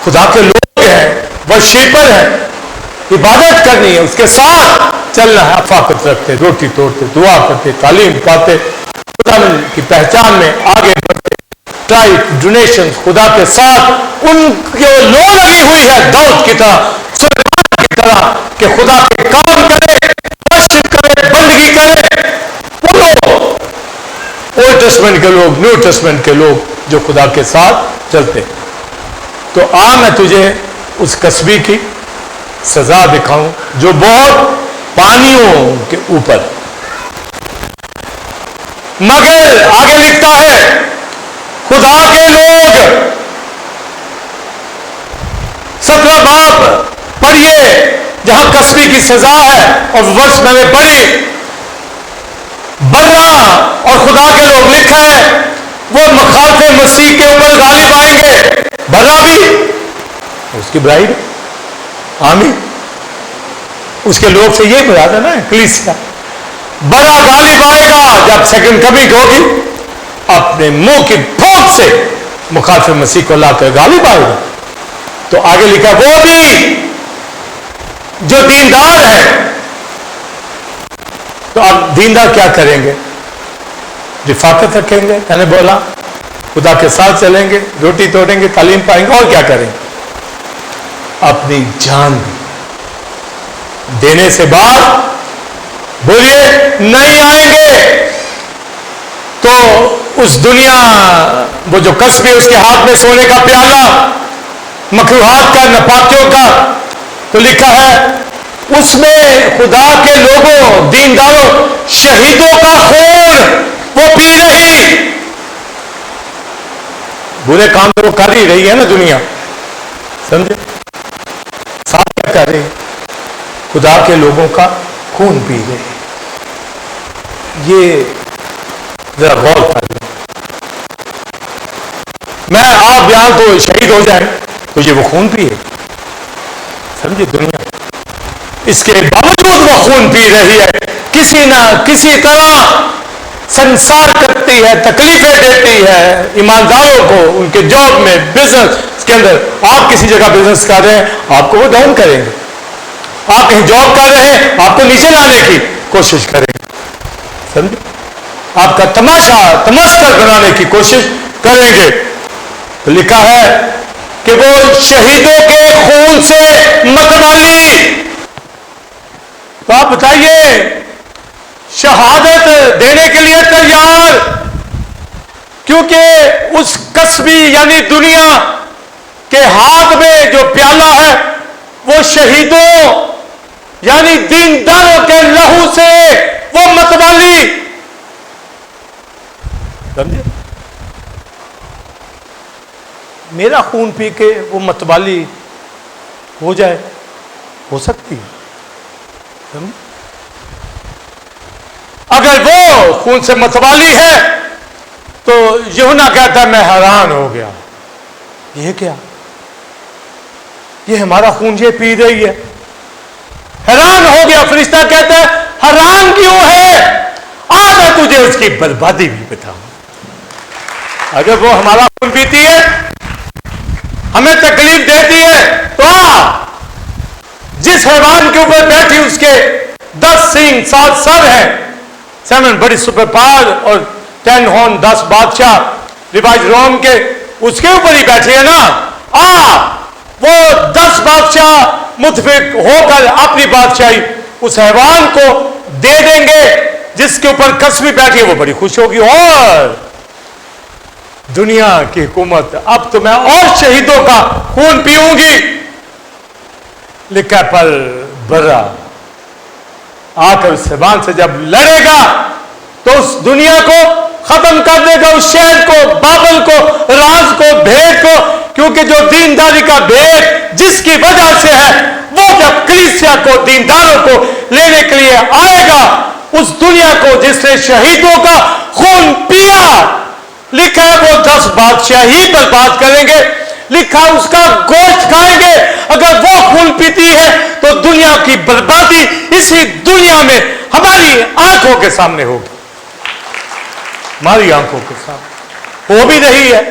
خدا کے لوگ ہیں، ورشیپر ہیں. عبادت کرنی ہے، اس کے ساتھ چلنا ہے. افاقت رکھتے، روٹی توڑتے، دعا کرتے، تعلیم پاتے، خدا کی پہچان میں آگے بڑھتے، ٹائپ ڈونیشن خدا کے ساتھ. ان کی لو لگی ہوئی ہے داؤد کی طرح، سلیمان کی طرح، کہ خدا کے کام کرے، ورشپ کرے، بندگی کرے. وہ لوگ اولڈ ٹیسٹمنٹ کے لوگ، نیو ٹیسٹمنٹ کے لوگ جو خدا کے ساتھ چلتے. تو میں تجھے اس قصبی کی سزا دکھاؤں جو بہت پانیوں کے اوپر، مگر آگے لکھتا ہے خدا کے لوگ 17 باب پڑھیے جہاں قصبی کی سزا ہے، اور ورس میں نے پڑھی برا اور خدا کے لوگ لکھا ہے وہ مخالف مسیح کے اوپر غالب آئیں گے. برا بھی اس کی برائڈ، آمین، اس کے لوگ سے یہ مراد ہے نا کلیسیا. برا غالب آئے گا جب سیکنڈ کمنگ ہوگی، اپنے منہ کی پھونک سے مخالف مسیح کو لا کر غالب آئے گا. تو آگے لکھا وہ بھی جو دیندار ہے. تو اب دیندار کیا کریں گے؟ رفاقت رکھیں گے. میں نے بولا خدا کے ساتھ چلیں گے, روٹی توڑیں گے, تعلیم پائیں گے, اور کیا کریں گے؟ اپنی جان دینے سے بعد بولیے نہیں آئیں گے تو اس دنیا, وہ جو کسبی اس کے ہاتھ میں سونے کا پیالہ, مکروہات کا, نپاکیوں کا, تو لکھا ہے اس میں خدا کے لوگوں, دینداروں, شہیدوں کا خون وہ پی رہی. برے کام تو وہ کر ہی رہی ہے نا دنیا, سمجھے؟ ساتھ کیا کر رہی؟ خدا کے لوگوں کا خون پی رہی. یہ ذرا غور کر لیں. میں آپ یہاں تو شہید ہو جائیں تو یہ وہ خون پیے, سمجھے دنیا. اس کے باوجود وہ خون پی رہی ہے, کسی نہ کسی طرح سنسار کرتی ہے, تکلیفیں دیتی ہے ایمانداروں کو, ان کے جاب میں, بزنس کے اندر. آپ کسی جگہ بزنس کر رہے ہیں, آپ کو وہ ڈاؤن کریں گے. آپ کہیں جاب کر رہے ہیں, آپ کو نیچے لانے کی کوشش کریں گے, سمجھے؟ آپ کا تماشا بنانے کی کوشش کریں گے. تو لکھا ہے کہ وہ شہیدوں کے خون سے متوالی. تو آپ بتائیے, شہادت دینے کے لیے تیار, کیونکہ اس کسبی یعنی دنیا کے ہاتھ میں جو پیالہ ہے وہ شہیدوں یعنی دینداروں کے لہو سے وہ متوالی. سمجھے؟ میرا خون پی کے وہ متوالی ہو جائے, ہو سکتی ہے. سمجھے؟ اگر وہ خون سے متوالی ہے تو یوحنا کہتا ہے میں حیران ہو گیا, یہ کیا, یہ ہمارا خون یہ پی رہی ہے. حیران ہو گیا. فرشتہ کہتا ہے حیران کیوں ہے, آ میں تجھے اس کی بربادی بھی بتاؤں. اگر وہ ہمارا خون پیتی ہے, ہمیں تکلیف دیتی ہے, تو جس حیوان کے اوپر بیٹھی اس کے 10 سینگ 7 سر ہیں, 7 بڑی سپر پاور اور 10 ہارن, 10 بادشاہ ریوائز روم کے, اس کے اوپر ہی بیٹھے ہیں نا. وہ 10 بادشاہ متفق ہو کر اپنی بادشاہی اس حیوان کو دے دیں گے جس کے اوپر کسبی بیٹھی ہے, وہ بڑی خوش ہوگی. اور دنیا کی حکومت اب تو میں اور شہیدوں کا خون پیوں گی. لکھا پر برا آ کر اس حیوان سے جب لڑے گا تو اس دنیا کو ختم کر دے گا, اس شہر کو, بابل کو, راز کو, بھیڑ کو. کیونکہ جو دینداری کا بھیڑ جس کی وجہ سے ہے, وہ جب کلیسیا کو, دینداروں کو لینے کے لیے آئے گا, اس دنیا کو جس نے شہیدوں کا خون پیا, لکھا ہے وہ 10 بادشاہ ہی برباد کریں گے. لکھا اس کا گوشت کھائیں گے. اگر وہ خون پیتی ہے تو دنیا کی بربادی اسی دنیا میں ہماری آنکھوں کے سامنے ہوگی, ہماری آنکھوں کے سامنے ہو بھی رہی ہے.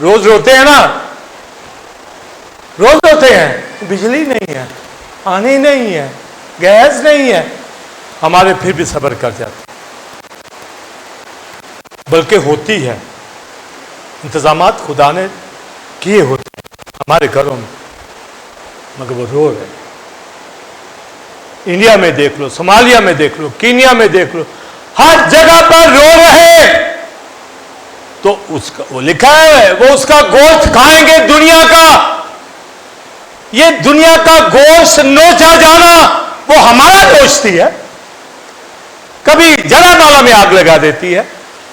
روز روتے ہیں نا, روز روتے ہیں, بجلی نہیں ہے, پانی نہیں ہے, گیس نہیں ہے, ہمارے پھر بھی صبر کر جاتے, بلکہ ہوتی ہے. انتظامات خدا نے کیے ہوتے ہیں ہمارے گھروں میں, مگر وہ رو رہے. انڈیا میں دیکھ لو, صومالیہ میں دیکھ لو, کینیا میں دیکھ لو, ہر جگہ پر رو رہے. تو اس کا وہ لکھا ہے وہ اس کا گوشت کھائیں گے دنیا کا. یہ دنیا کا گوشت نوچا جانا وہ ہمارا گوشت ہی ہے. کبھی جلا مالا میں آگ لگا دیتی ہے,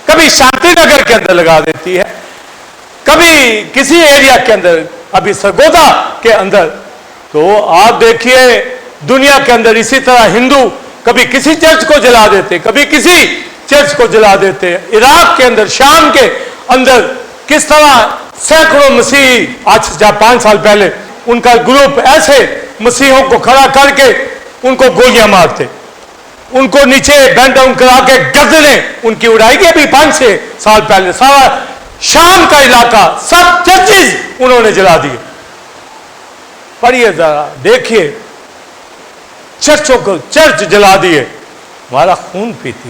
کبھی شانتی نگر کے اندر لگا دیتی ہے, کبھی کسی ایریا کے اندر, ابھی سرگودا کے اندر. تو آپ دیکھیے دنیا کے اندر اسی طرح ہندو کبھی کسی چرچ کو جلا دیتے, کبھی کسی چرچ کو جلا دیتے. عراق کے اندر, شام کے اندر کس طرح سینکڑوں مسیحی, آج سے 5 سال پہلے ان کا گروپ ایسے مسیحوں کو کھڑا کر کے ان کو گولیاں مارتے, ان کو نیچے بینڈ ڈاؤن کرا کے گردنیں ان کی اڑائی گئی. ابھی 5-6 سال پہلے سارا شام کا علاقہ, سب چرچز انہوں نے جلا دیے. پڑھیے ذرا, دیکھیے, چرچوں کو چرچ جلا دیے. ہمارا خون پیتی.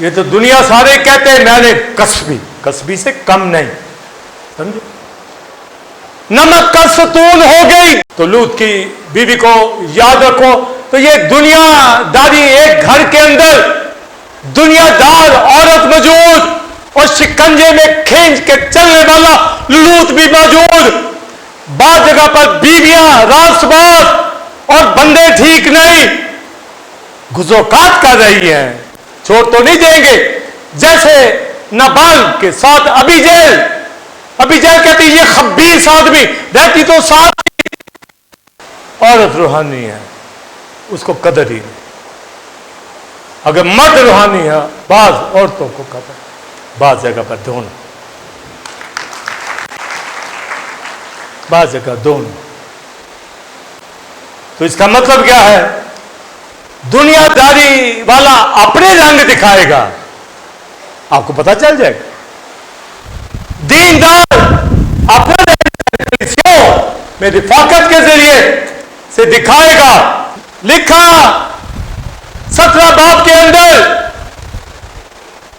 یہ تو دنیا سارے کہتے ہیں میں نے کسبی سے کم نہیں، سمجھے؟ نمک کا ستون ہو گئی تو لوط کی بیوی کو یاد رکھو، تو یہ دنیا داری ایک گھر کے اندر دنیا دار عورت موجود اور شکنجے میں کھینچ کے چلنے والا لوط بھی موجود، بعض جگہ پر بیویاں راست بات اور بندے ٹھیک نہیں، گزوکات کر رہی ہیں، چھوڑ تو نہیں دیں گے، جیسے نابال کے ساتھ ابھی جیل کہتی یہ خبیث آدمی رہتی تو ساتھ عورت روحانی ہے، اس کو قدر ہی نہیں، اگر مرد روحانی ہے بعض عورتوں کو قدر، بعض جگہ پر دونوں، بعض جگہ دونوں۔ تو اس کا مطلب کیا ہے؟ دنیا داری والا اپنے رنگ دکھائے گا، آپ کو پتا چل جائے گا، دیندار اپنے میں رفاقت کے ذریعے سے دکھائے گا۔ لکھا 17 باب کے اندر،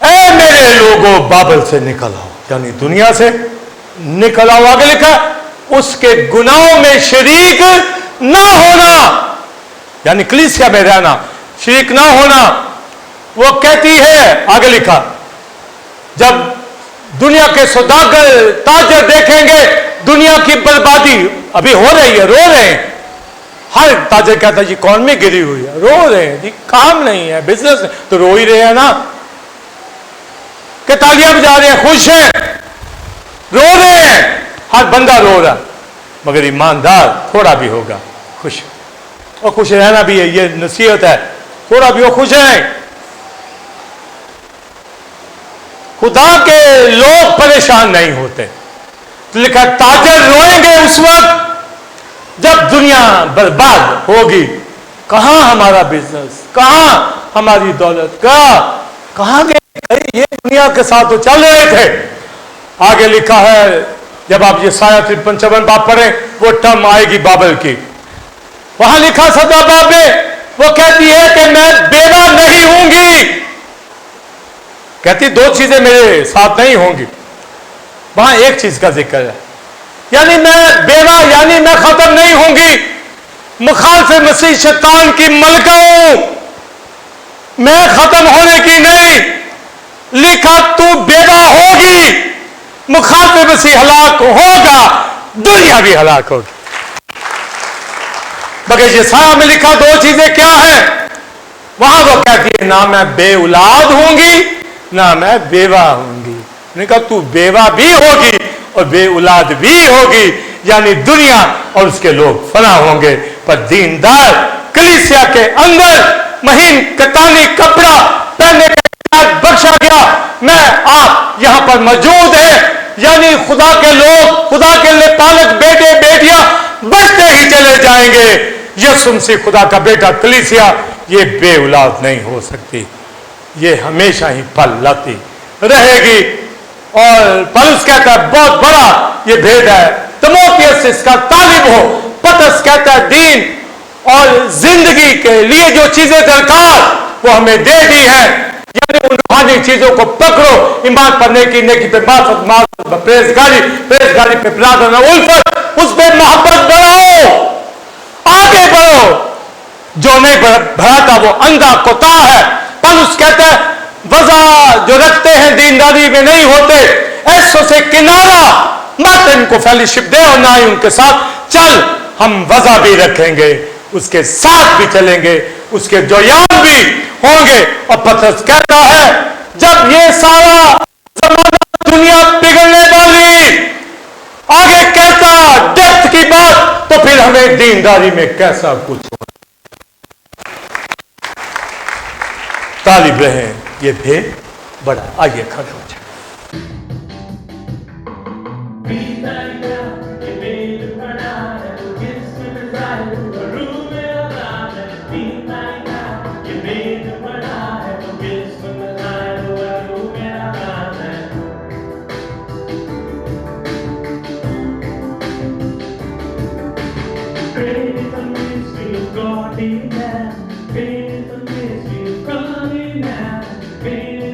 اے میرے لوگوں بابل سے نکل آؤ، یعنی دنیا سے نکل آؤ۔ آگے لکھا اس کے گناہوں میں شریک نہ ہونا، یعنی کلیسیا میں رہنا، شریک نہ ہونا۔ وہ کہتی ہے، آگے لکھا، جب دنیا کے سوداگر تاجر دیکھیں گے دنیا کی بربادی ابھی ہو رہی ہے، رو رہے ہیں، ہر تاجر کہتا ہے جی کون میں گری ہوئی ہے، رو رہے ہیں جی، کام نہیں ہے، بزنس نہیں، تو رو ہی رہے ہیں نا، کہ تالیاں بجا رہے ہیں، خوش ہیں، رو رہے ہیں، ہر بندہ رو رہا، مگر ایماندار تھوڑا بھی ہوگا خوش، اور خوش رہنا بھی ہے، یہ نصیحت ہے، تھوڑا بھی ہو خوش ہیں۔ خدا کے لوگ پریشان نہیں ہوتے، تو لکھا تاجر روئیں گے اس وقت جب دنیا برباد ہوگی، کہاں ہمارا بزنس، کہاں ہماری دولت، کہاں گئے، یہ دنیا کے ساتھ تو چل رہے تھے۔ آگے لکھا ہے، جب آپ یہ سایہ 53 باب پڑھیں، وہ ٹرم آئے گی بابل کی، وہاں لکھا 17 باب میں، وہ کہتی ہے کہ میں بیوہ نہیں ہوں گی، کہتی 2 چیزیں میرے ساتھ نہیں ہوں گی، وہاں ایک چیز کا ذکر ہے، یعنی میں بیوہ، یعنی میں ختم نہیں ہوں گی، مخالف مسیح شیطان کی ملکہ ہوں، میں ختم ہونے کی نہیں۔ لکھا تو بیوہ ہوگی، مخالف مسیح ہلاک ہوگا، دنیا بھی ہلاک ہوگی۔ مگر یہ سایہ میں لکھا 2 چیزیں کیا ہیں؟ وہاں وہ کہتی ہے نہ میں بے اولاد ہوں گی نہ میں بیوہ ہوں گی، نے کہا تو بیوہ بھی ہوگی اور بے اولاد بھی ہوگی، یعنی دنیا اور اس کے لوگ فنا ہوں گے، پر دیندار کلیسیا کے اندر مہین کتانی کپڑا پہننے کے بعد بخشا گیا، میں آپ یہاں پر موجود ہیں، یعنی خدا کے لوگ، خدا کے پالک بیٹے بیٹیاں بچتے ہی چلے جائیں گے۔ یسوع مسیح خدا کا بیٹا کلیسیا یہ بے اولاد نہیں ہو سکتی، یہ ہمیشہ ہی پھل لاتی رہے گی۔ اور پولس کہتا ہے بہت بڑا یہ بھید ہے، تیموتھیوس اس کا طالب ہو، پترس کہتا ہے دین اور زندگی کے لیے جو چیزیں درکار وہ ہمیں دے دی ہیں، یعنی ان روحانی چیزوں کو پکڑو، ایمان پر نیکی، نیکی پہ معرفت، پرہیزگاری پہ برادرانہ الفت، اس پہ محبت بڑھاؤ، آگے بڑھو، جو نہیں بڑھاتا وہ اندھا کتا ہے۔ پولس کہتا ہے وضع جو رکھتے ہیں دینداری میں نہیں ہوتے، ایسوں سے کنارہ مت ان کو فیلوشپ دے اور نہ ہی ان کے ساتھ چل، ہم وضع بھی رکھیں گے، اس کے ساتھ بھی چلیں گے، اس کے جویان بھی ہوں گے۔ اور پترس کہتا ہے جب یہ سارا زمانہ دنیا بگڑنے والی، آگے کہتا ڈیپتھ کی بات، تو پھر ہمیں دینداری میں کیسا کچھ ہو۔ طالب رہیں، یہ بھید بڑا۔ آئیے کھڑے ہو جائیں۔ God be man, faith and mystery, running now, faith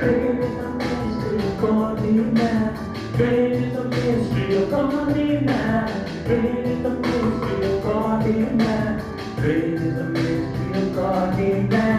Great is the mystery of calling man Great is the mystery of calling man Great is the mystery of calling man Great is the mystery of calling man